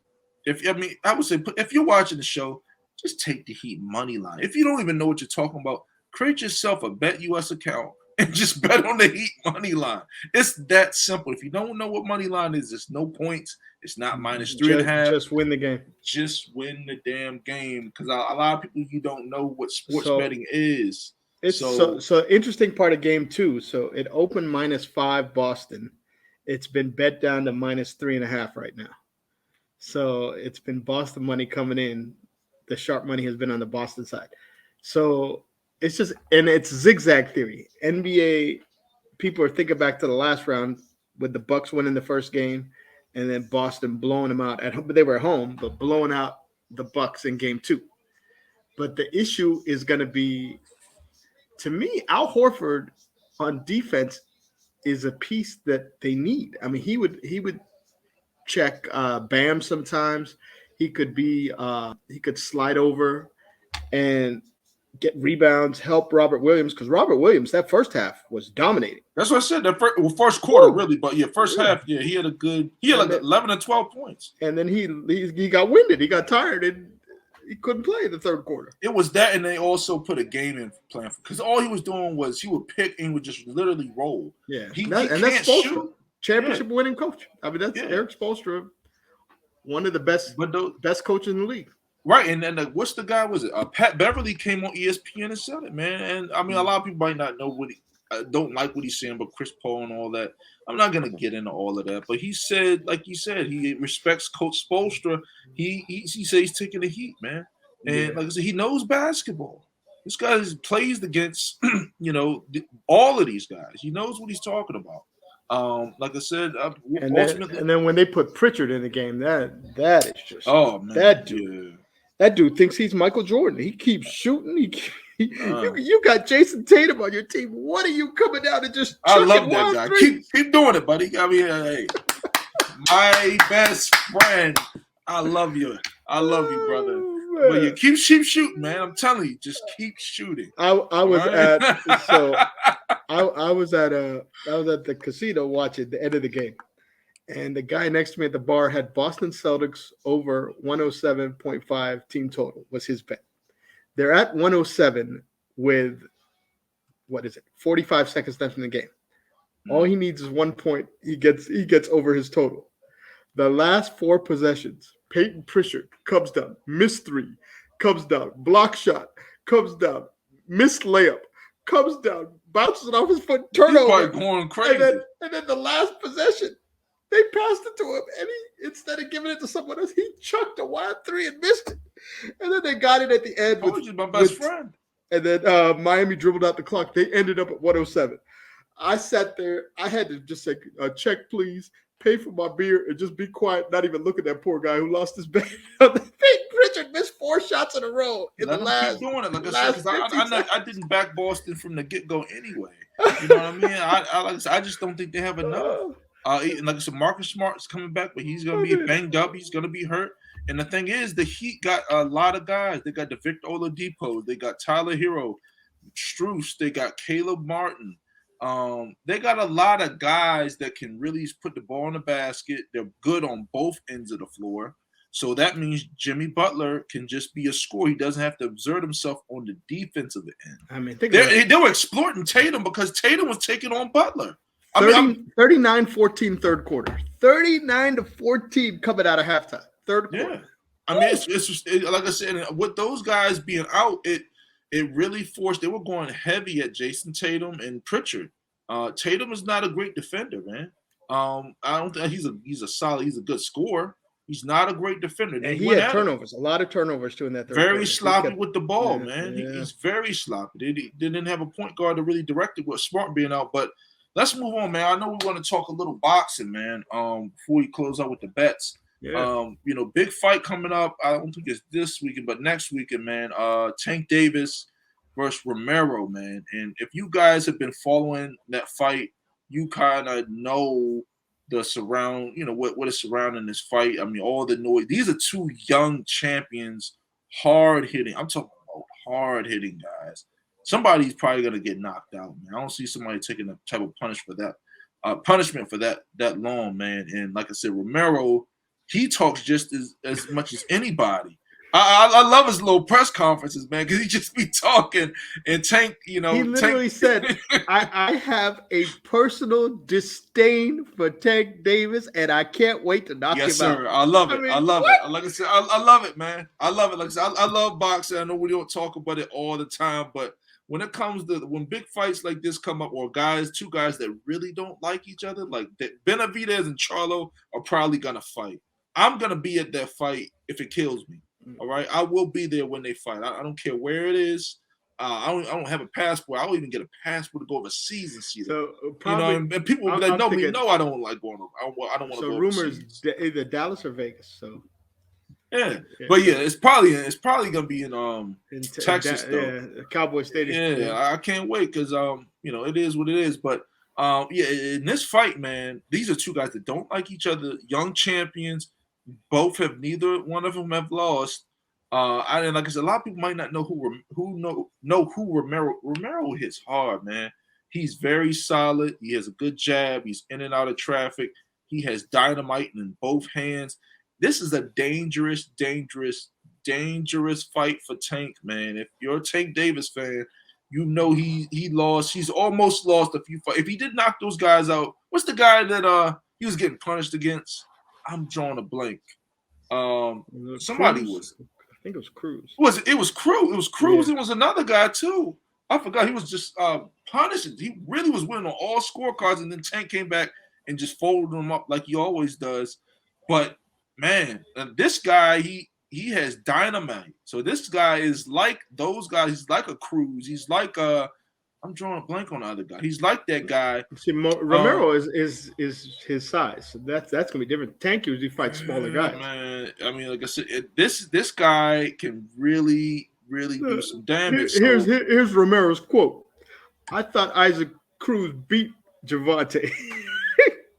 I would say, if you're watching the show, just take the Heat money line. If you don't even know what you're talking about, create yourself a Bet US account and just bet on the Heat money line. It's that simple. If you don't know what money line is, there's no points. It's not -3.5. Just win the game. Just win the damn game. Because a lot of people, you don't know what sports betting is. It's so interesting part of game 2. So it opened -5 Boston. It's been bet down to -3.5 right now. So it's been Boston money coming in. The sharp money has been on the Boston side. So it's zigzag theory. NBA people are thinking back to the last round with the Bucks winning the first game and then Boston blowing them out at home. But they were at home, but blowing out the Bucks in game 2. But the issue is going to be, to me, Al Horford on defense is a piece that they need. I mean, he would check Bam sometimes. He could slide over and get rebounds, help Robert Williams, because Robert Williams, that first half was dominating. That's what I said. First quarter, really, but first half, he had like 11 or 12 points. And then he got winded, he got tired, and he couldn't play the third quarter. It was that, and they also put a game in plan because all he was doing was he would pick and would just literally roll. Yeah, that's Spoelstra, championship winning coach. I mean, that's Eric Spoelstra, one of the best coaches in the league. Right, and then what's the guy? Was it Pat Beverly came on ESPN and said it, man? And I mean, a lot of people might not know what don't like what he's saying, but Chris Paul and all that. I'm not gonna get into all of that, but he said, like you said, he respects Coach Spoelstra. He said he's taking the Heat, man, and like I said, he knows basketball. This guy plays against all of these guys. He knows what he's talking about. Like I said, and then when they put Pritchard in the game, that is just man, that dude thinks he's Michael Jordan. He keeps shooting. You got Jason Tatum on your team. What are you coming down and just? I love that guy. Keep doing it, buddy. I mean, hey, my best friend. I love you, brother. Man. But you keep shooting, man. I'm telling you, just keep shooting. I was at the casino watching the end of the game. And the guy next to me at the bar had Boston Celtics over 107.5 team total was his bet. They're at 107 with, 45 seconds left in the game. All he needs is 1 point. He gets over his total. The last 4 possessions, Peyton Pritchard comes down, missed 3, comes down, block shot, comes down, missed layup, comes down, bounces it off his foot, turnover. He's going crazy. And then the last possession, they passed it to him, and he, instead of giving it to someone else, he chucked a wide 3 and missed it. And then they got it at the end I told you, my best friend. And then Miami dribbled out the clock. They ended up at 107. I sat there. I had to just say, check, please. Pay for my beer and just be quiet, not even look at that poor guy who lost his bet. Richard missed 4 shots in a row in Let the him last. keep doing it. Like I said, last because I didn't back Boston from the get-go anyway. You know what I mean? I just don't think they have enough. Like I said, Marcus Smart's coming back, but he's going to be banged up. He's going to be hurt. And the thing is, the Heat got a lot of guys. They got the Victor Oladipo. They got Tyler Hero, Strus. They got Caleb Martin. They got a lot of guys that can really put the ball in the basket. They're good on both ends of the floor. So that means Jimmy Butler can just be a scorer. He doesn't have to exert himself on the defensive end. I mean, they were exploiting Tatum because Tatum was taking on Butler. 39-14 third quarter. 39-14 coming out of halftime. Third quarter. Yeah. I mean, it's just, like I said, with those guys being out, it really forced. They were going heavy at Jason Tatum and Pritchard. Tatum is not a great defender, man. I don't think he's a good scorer. He's not a great defender. And he had turnovers, a lot of turnovers too in that third quarter. Very sloppy with the ball, man. Yeah. He's very sloppy. They didn't have a point guard to really direct it with Smart being out. But let's move on, man. I know we want to talk a little boxing, man. Before we close out with the bets. Yeah. Big fight coming up. I don't think it's this weekend, but next weekend, man. Tank Davis versus Romero, man. And if you guys have been following that fight, you kind of know the surround, what is surrounding this fight. I mean, all the noise. These are 2 young champions, hard hitting. I'm talking about hard hitting guys. Somebody's probably gonna get knocked out, man. I don't see somebody taking a type of punishment for that long, man. And like I said, Romero, he talks just as much as anybody. I love his little press conferences, man, because he just be talking and Tank, He literally said, I have a personal disdain for Tank Davis, and I can't wait to knock him out. Yes, sir. I love it. I love it. Like I said, I love it, man. I love it. Like I said, I love boxing. I know we don't talk about it all the time, but when it comes to when big fights like this come up, or 2 guys that really don't like each other, like Benavidez and Charlo are probably gonna fight. I'm gonna be at that fight if it kills me. All right, I will be there when they fight. I don't care where it is. I don't have a passport. I don't even get a passport to go overseas and see that. So probably, and people that know me know I don't like going over. I don't want to go overseas. So rumors either Dallas or Vegas. So yeah, but yeah, it's probably gonna be in Texas though. Cowboy Stadium. Yeah, I can't wait because it is what it is. But in this fight, man, these are 2 guys that don't like each other. Young champions. Neither one of them have lost. And like I said, a lot of people might not know who Romero hits hard, man. He's very solid. He has a good jab. He's in and out of traffic. He has dynamite in both hands. This is a dangerous fight for Tank, man. If you're a Tank Davis fan, he lost. He's almost lost a few fights. If he did knock those guys out, what's the guy that he was getting punished against? I'm drawing a blank. Somebody was. I think it was Cruz. It was Cruz. It was Cruz. Yeah. It was another guy too. I forgot. He was just punishing. He really was winning on all scorecards, and then Tank came back and just folded him up like he always does. But man, this guy, he has dynamite. So this guy is like those guys. He's like a Cruz. He's like I'm drawing a blank on the other guy. He's like that guy. See, Romero is his size. So that's gonna be different. Tank usually fights smaller guys. Man, I mean, like I said, this guy can really do some damage. Here's Romero's quote. I thought Isaac Cruz beat Gervonta.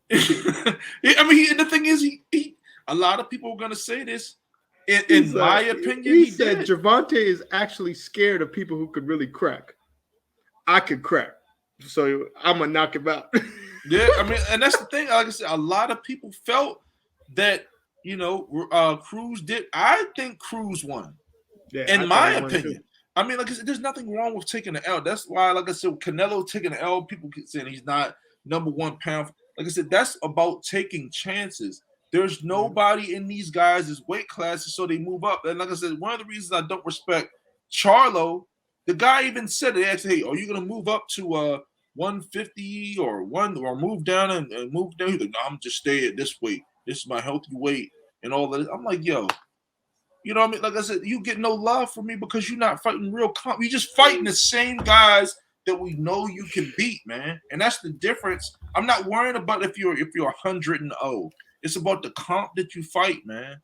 I mean, the thing is, he a lot of people are gonna say this. In my opinion, he said Gervonta is actually scared of people who could really crack. I could crack, so I'm gonna knock him out. Yeah, I mean, and that's the thing. Like I said, a lot of people felt that Cruz did. I think Cruz won. Yeah, in my opinion. I mean, like I said, there's nothing wrong with taking the L. That's why, like I said, Canelo taking the L. People keep saying he's not number 1 pound. Like I said, that's about taking chances. There's nobody in these guys' weight classes, so they move up. And like I said, one of the reasons I don't respect Charlo. The guy even said, they asked, hey, are you going to move up to 150 or move down and move down? He's like, no, I'm just staying at this weight. This is my healthy weight and all that. I'm like, yo, You know what I mean? Like I said, you get no love from me because you're not fighting real comp. You're just fighting the same guys that we know you can beat, man. And that's the difference. I'm not worrying about if you're 100-0. It's about the comp that you fight, man.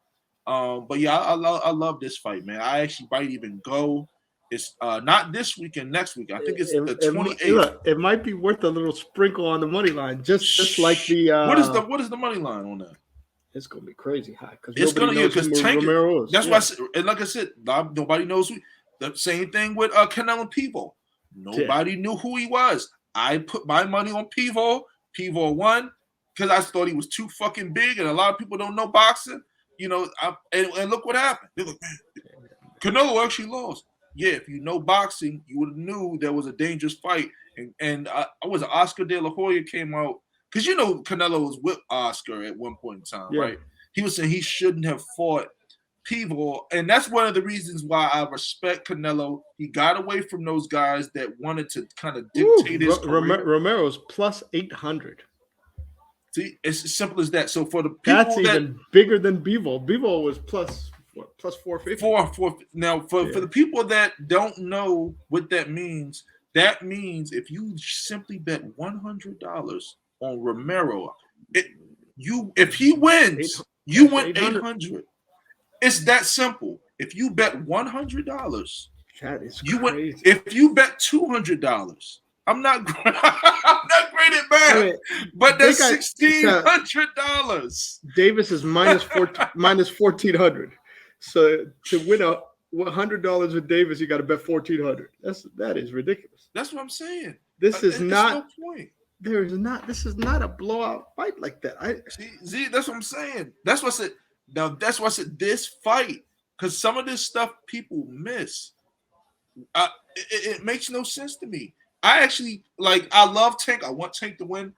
But yeah, I love this fight, man. I actually might even go. It's not this weekend, next week. I think it's the 28th. It might be worth a little sprinkle on the money line, just like the. What is the money line on that? It's gonna be crazy high because It's nobody knows who Romero is. That's why, and like I said, nobody knows who. The same thing with Canelo Pivo. Nobody knew who he was. I put my money on Pivo. Pivo won because I thought he was too fucking big, and a lot of people don't know boxing. You know, and look what happened. They're like, man, Canelo actually lost. Yeah, if you know boxing, you would have knew there was a dangerous fight. And I was Oscar De La Hoya came out because you know Canelo was with Oscar at one point in time, right? He was saying he shouldn't have fought Pivo, and that's one of the reasons why I respect Canelo. He got away from those guys that wanted to kind of dictate his career. Romero's plus 800. See, it's as simple as that. So for the people that's even bigger than Bivol. Bivol was plus 450. Now for the people that don't know what that means if you simply bet $100 on Romero, if he wins, you win 800. It's that simple. If you bet $100, that is you crazy. win. If you bet $200, I'm not great at math, but that's $1,600. Davis is minus 1,400. So to win $100 with Davis, you got to bet 1,400. That is ridiculous. That's what I'm saying. This is not. No point. There is not. This is not a blowout fight like that. See, that's what I'm saying. That's what I said. Now that's why I said this fight, because some of this stuff people miss. It makes no sense to me. I actually I love Tank. I want Tank to win.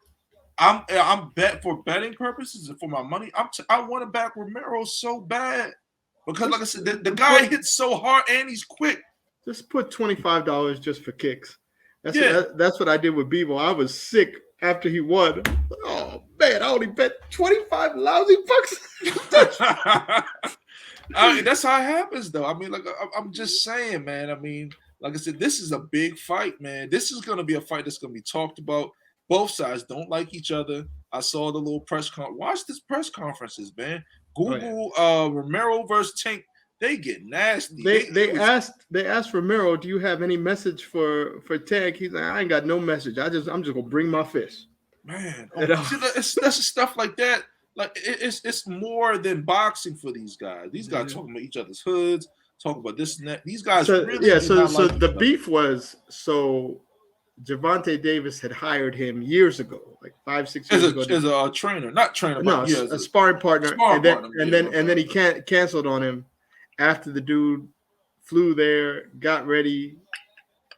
I'm bet for betting purposes and for my money. I want to back Romero so bad because, like I said, the guy hits so hard and he's quick. Just put $25 just for kicks. That's what I did with Bevo. I was sick after he won. Oh man, I only bet 25 lousy bucks. That's how it happens, though. I mean, I'm just saying, man. I mean, like I said, this is a big fight, man. This is going to be a fight that's going to be talked about. Both sides don't like each other. I saw the little press conference. Watch this press conferences, man. Google Romero versus Tank. They get nasty. They asked Romero, "Do you have any message for Tank?" He's like, "I ain't got no message. I'm just gonna bring my fist." Man, that's stuff like that. Like it's more than boxing for these guys. These guys talking about each other's hoods, talking about this and that. These guys So the beef was Gervonta Davis had hired him years ago, like 5-6 years ago, as a trainer, not trainer, but a sparring partner, and then he canceled on him after the dude flew there, got ready,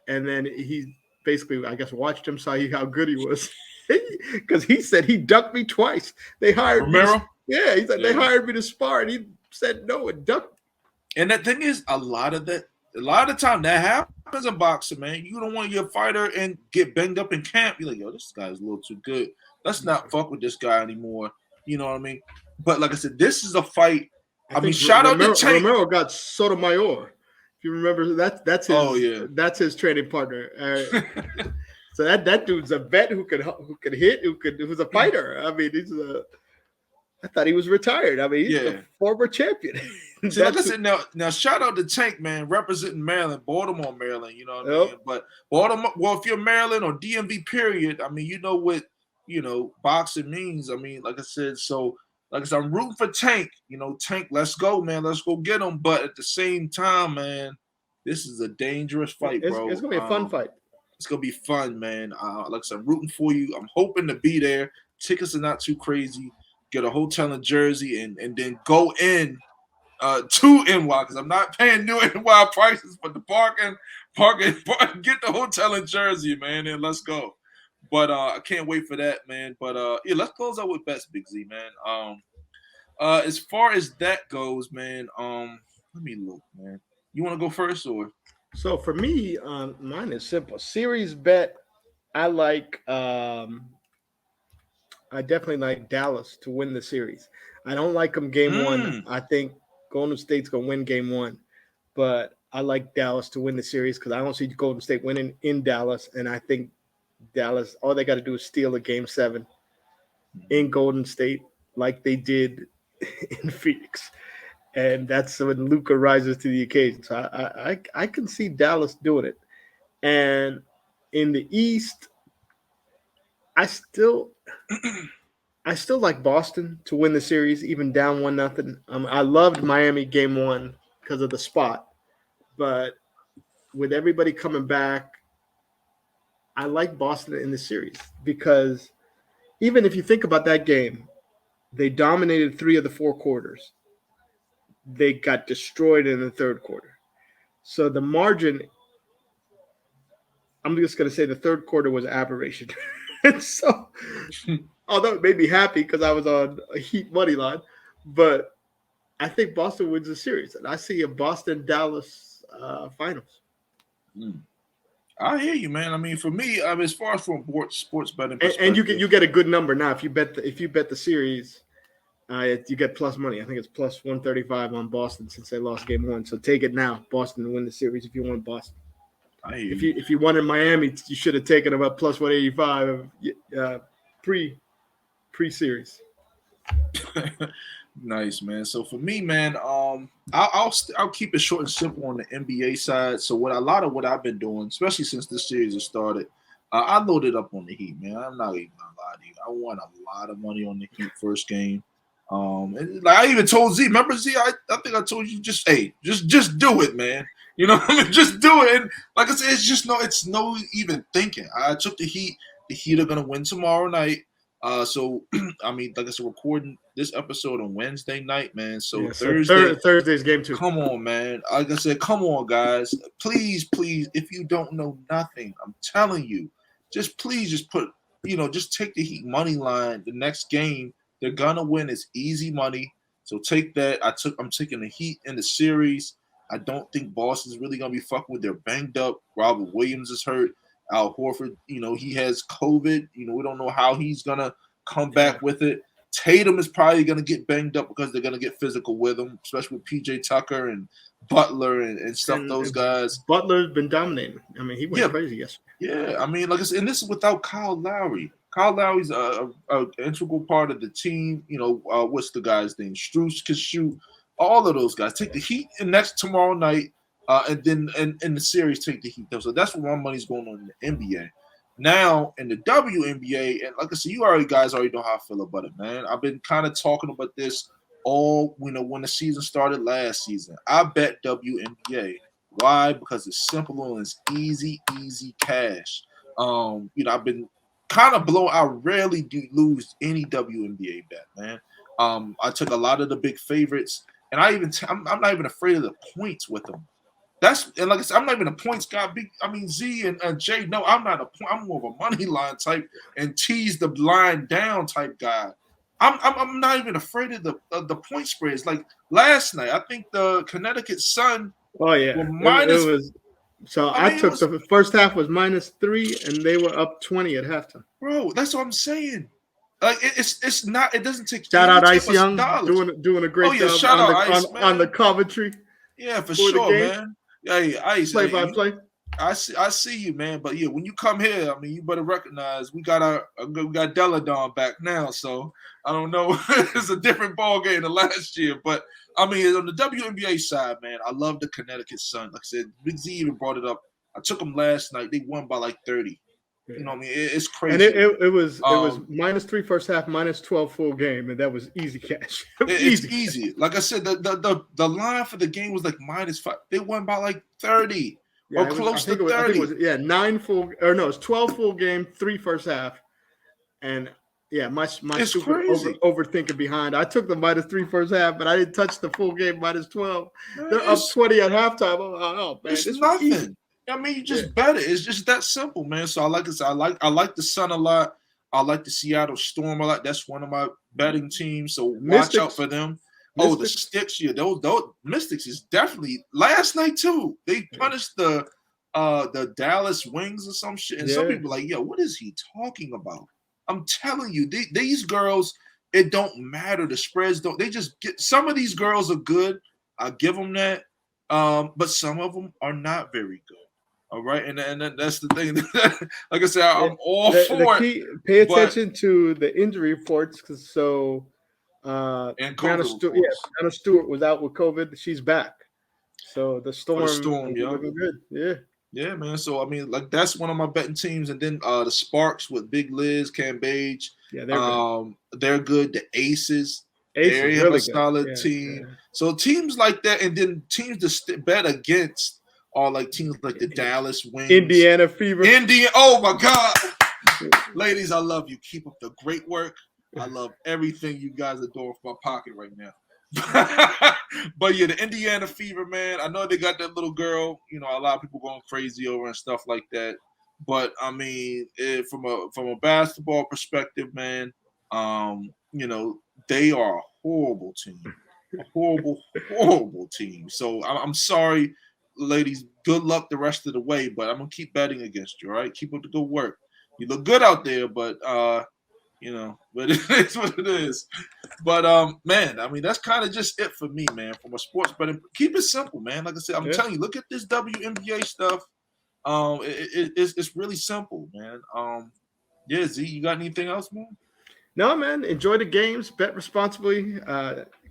and then he basically, I guess, watched him, saw how good he was, because he said he ducked me twice. They hired Romero. He said they hired me to spar, and he said no and ducked. And the thing is, a lot of the time that happens in boxing, man. You don't want your fighter and get banged up in camp. You're like, yo, this guy's a little too good. Let's not fuck with this guy anymore. You know what I mean? But like I said, this is a fight. I mean, shout out to Tank. Romero got Sotomayor. If you remember, that's his training partner. So that dude's a vet who could hit, who's a fighter. I mean, I thought he was retired. I mean, he's a former champion. So like I said, now shout out to Tank, man, representing Maryland, Baltimore, Maryland. You know what I mean? But Baltimore, well, if you're Maryland or DMV, period, I mean, you know what boxing means. I mean, like I said, I'm rooting for Tank. Tank, let's go, man. Let's go get him. But at the same time, man, this is a dangerous fight, bro. It's gonna be a fun fight. It's gonna be fun, man. Like I said, I'm rooting for you. I'm hoping to be there. Tickets are not too crazy. Get a hotel in Jersey and then go in to NY because I'm not paying new NY prices, but the parking, get the hotel in Jersey, man, and let's go. But I can't wait for that, man. But let's close out with bets, Big Z, man. As far as that goes, man, let me look, man. You want to go first or? So for me, mine is simple. Series bet, I definitely like Dallas to win the series. I don't like them game one. I think Golden State's gonna win Game 1, but I like Dallas to win the series because I don't see Golden State winning in Dallas, and I think Dallas, all they got to do is steal a Game 7 in Golden State like they did in Phoenix, and that's when Luka rises to the occasion. So I can see Dallas doing it, and in the East, I still like Boston to win the series, even down 1-0. I loved Miami Game 1 because of the spot, but with everybody coming back, I like Boston in the series because even if you think about that game, they dominated 3 of the 4 quarters. They got destroyed in the third quarter. So the margin, I'm just going to say the third quarter was aberration. And so, although it made me happy because I was on a Heat money line, but I think Boston wins the series. And I see a Boston-Dallas finals. I hear you, man. I mean, for me, as far as from sports betting, and you get a good number now. If you bet the series, you get plus money. I think it's plus 135 on Boston since they lost Game 1. So take it now, Boston to win the series if you want Boston. I hear you. If you wanted Miami, you should have taken them up plus 185 pre-series. Nice, man. So for me, man, I'll keep it short and simple on the NBA side. So a lot of what I've been doing, especially since this series has started, I loaded up on the Heat, man. I'm not even gonna lie to you. I won a lot of money on the Heat first game. And like I even told Z, remember Z? I think I told you just do it, man. You know what I mean? Just do it. And like I said, it's no even thinking. I took the Heat. The Heat are gonna win tomorrow night. So I mean, like I said, recording this episode on Wednesday night, man. So Thursday's game 2. Come on, man. Like I said, come on, guys. Please, if you don't know nothing, I'm telling you, just put, just take the Heat money line. The next game, they're gonna win. It's easy money. So take that. I'm taking the Heat in the series. I don't think Boston's really gonna be fucking with. They're banged up. Robert Williams is hurt. Al Horford, he has COVID. We don't know how he's going to come back with it. Tatum is probably going to get banged up because they're going to get physical with him, especially with PJ Tucker and Butler and stuff, those guys. Butler's been dominating. I mean, he went crazy yesterday. Yeah, I mean, like I said, and this is without Kyle Lowry. Kyle Lowry's an integral part of the team. What's the guy's name? Strus can shoot. All of those guys. Take the Heat next tomorrow night. And then in the series, take the Heat. So that's where my money's going on in the NBA. Now, in the WNBA, and like I said, guys already know how I feel about it, man. I've been kind of talking about this when the season started last season. I bet WNBA. Why? Because it's simple and it's easy cash. I've been kind of blown. I rarely do lose any WNBA bet, man. I took a lot of the big favorites, and I'm not even afraid of the points with them. And like I said, I'm not even a points guy. Z and Jay, no, I'm not I'm more of a money line type and tease the line down type guy. I'm not even afraid of the point spreads. Like last night, I think the Connecticut Sun. Oh yeah, I took the first half was -3, and they were up 20 at halftime. Bro, that's what I'm saying. Like it's not. It doesn't take. Shout out Ice Young doing a great job on the commentary. Yeah, for sure, man. Hey, Ice. Play-by-play. I see you, man. But yeah, when you come here, I mean, you better recognize we got Deladon back now. So I don't know. It's a different ball game than last year. But I mean, on the WNBA side, man, I love the Connecticut Sun. Like I said, Big Z even brought it up. I took them last night. They won by like 30. You know what I mean? It's crazy. And it was -3 first half, -12 full game, and that was easy cash. It's easy. Like I said, the line for the game was like -5. They won by like 30 or close to 30. I think it was 12 full game, 3 first half, and yeah, my super overthinking behind. I took the -3 first half, but I didn't touch the full game -12. They're up 20 at halftime. Oh man, it's nothing. Easy. I mean, you just bet it. It's just that simple, man. So I like I like the Sun a lot. I like the Seattle Storm a lot. That's one of my betting teams. So watch out for them. Mystics. Oh, the Sticks, yeah, those Mystics is definitely last night too. They punished the Dallas Wings or some shit, and some people are like, yo, what is he talking about? I'm telling you, these girls, it don't matter. The spreads don't. They just get. Some of these girls are good. I give them that. But some of them are not very good. All right, and that's the thing. Like I said, I'm all for it. Key, pay attention to the injury reports, because and Brianna COVID Stewart, reports. Brianna Stewart was out with COVID. She's back. So the For the Storm Storm, is looking good. Yeah. Yeah, man. So I mean, like that's one of my betting teams, and then the Sparks with Big Liz, Cam Page. Yeah, they're good. They're good. The Aces, Ace they is have really a solid good. Yeah, team. yeah. So teams like that, and then teams to bet against are like teams like the Dallas Wings, Indiana Fever. Oh my God, ladies, I love you. Keep up the great work. I love everything you guys are doing for my pocket right now. But yeah, the Indiana Fever, man. I know they got that little girl. You know, a lot of people going crazy over and stuff like that. But I mean, from a basketball perspective, man, you know, they are a horrible team, a horrible team. So I'm sorry, ladies. Good luck the rest of the way, but I'm gonna keep betting against you. All right, keep up the good work. You look good out there, but you know, but it is what it is. But man, I mean, that's kind of just it for me, man. From a sports betting, keep it simple, man. Like I said, I'm telling you, look at this WNBA stuff. It's really simple, man. Yeah, Z, you got anything else, man? No, man. Enjoy the games. Bet responsibly.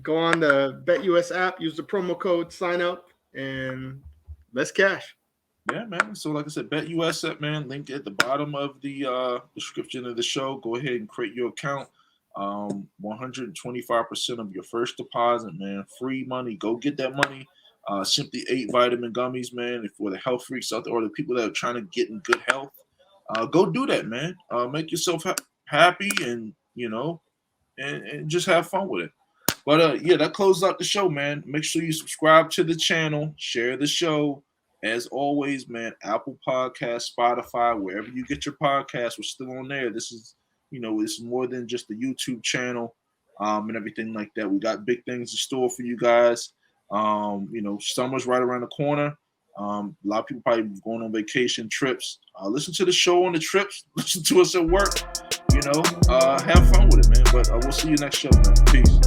Go on the BetUS app. Use the promo code. Sign up, and let's cash. Yeah, man. So like I said, BetUS app, man. Link at the bottom of the description of the show. Go ahead and create your account. 125% of your first deposit, man. Free money. Go get that money. Simply 8 vitamin gummies, man. If for the health freaks out there or the people that are trying to get in good health, go do that, man. Make yourself happy, and you know, and just have fun with it. But yeah, that closes out the show, man. Make sure you subscribe to the channel, share the show. As always, man, Apple Podcasts, Spotify, wherever you get your podcasts, we're still on there. This is, you know, it's more than just the YouTube channel, and everything like that. We got big things in store for you guys. You know, summer's right around the corner. A lot of people probably going on vacation trips. Listen to the show on the trips. Listen to us at work. You know, have fun with it, man. But we'll see you next show, man. Peace.